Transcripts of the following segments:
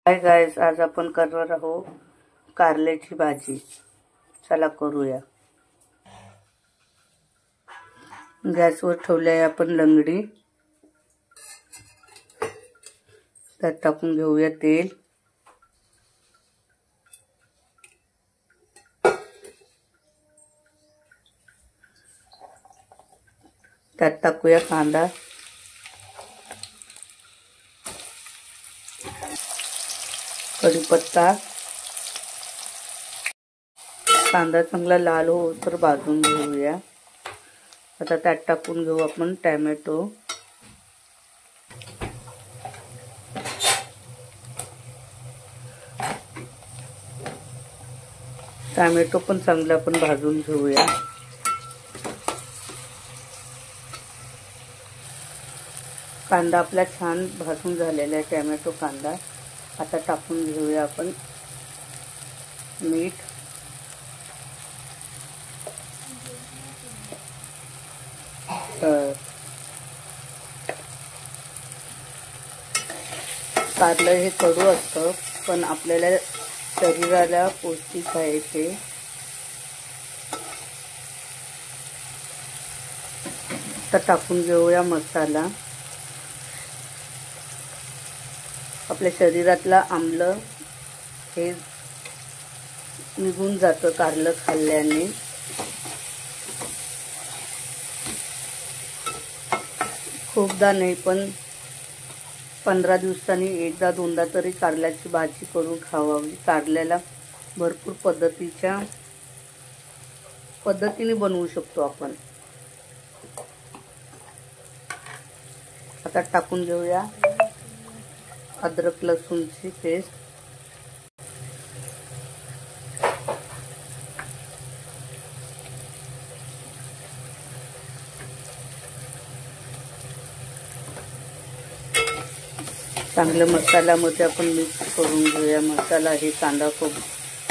Hi guys, आज आपण करणार आहोत कारल्याची भाजी। चला करूया। गॅसवर ठेवली आहे आपण लंगडी। त्यात टाकून घेऊया तेल। त्यात टाकूया कांदा, कढीपत्ता। कांदा चांगला लाल होईपर्यंत भाजून घेऊया। आता त्यात टाकून घेऊ आपण टोमॅटो। टोमॅटो पण चांगला आपण भाजून घेऊया। कांदा आपला छान भाजून झालेला आहे, टोमॅटो कांदा। आता टाकून घेऊया आपण मीठ, कारलं हे कडू असतं पण आपल्याला शरीराला पौष्टिक आहे ते। तर टाकून घेऊया मसाला। आपल्या शरीरातला आम्ल हे निघून जातं कारलं खाल्ल्याने। खूपदा नाही पण 15 दिवसांनी एकदा दोनदा तरी कारल्याची भाजी करून खावावी। कारल्याला भरपूर पद्धतीने बनवू शकतो आपण। आता टाकून घेऊया अद्रक लसूणची पेस्ट। चांगलं मसाल्यामध्ये आपण मिक्स करून घेऊया। मसाला हे कांदा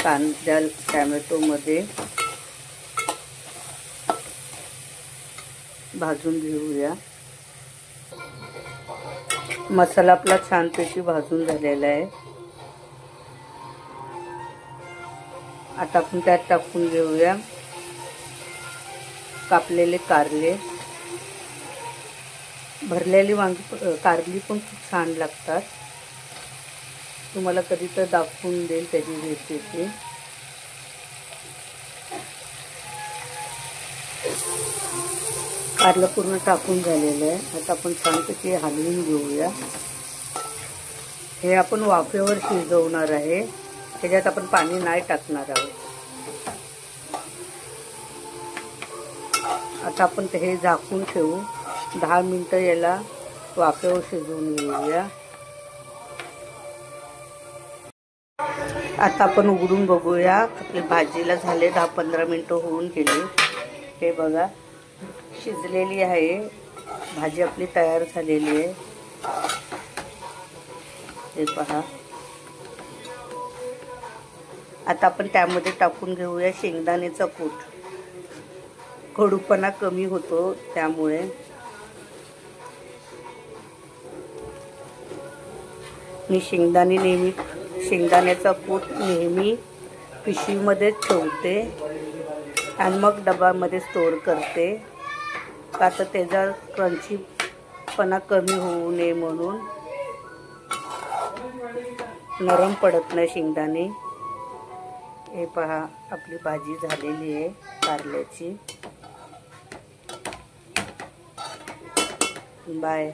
टोमॅटो मध्ये भाजून घेऊया। मसाला आपला छानपैकी भाजून झालेला आहे। आता आपण त्यात टाकून घेऊया कापलेले कारले। भरलेली कारली पण खूप छान लागतात। तुम्हाला कधी तर दाखवून देईल त्याची रेसिपी। कारलं पूर्ण टाकून झालेलं आहे। आता आपण छानपैकी हलवून घेऊया। हे आपण वाफेवर शिजवणार आहे, त्याच्यात आपण पाणी नाही टाकणार आहोत। आता आपण हे झाकून ठेवू, 10 मिनिटं याला वाफेवर शिजवून घेऊया। आता आपण उघडून बघूया। आपली भाजीला झाले 10-15 मिनिटं होऊन गेली। हे बघा शिजलेली आहे भाजी, आपली तयार झालेली आहे। हे पहा। आता आपण त्यामध्ये टाकून घेऊया शेंगदाण्याचा कूट। कडूपणा कमी होतो त्यामुळे। मी शेंगदाण्याचा कूट नेहमी पिशवीमध्ये ठेवते आणि मग डब्यामध्ये स्टोर करते, का तर त्याचा क्रंचीपणा कमी होऊ नये म्हणून। नरम पडत नाही शेंगदाणे। हे पहा आपली भाजी झालेली आहे कारल्याची। बाय।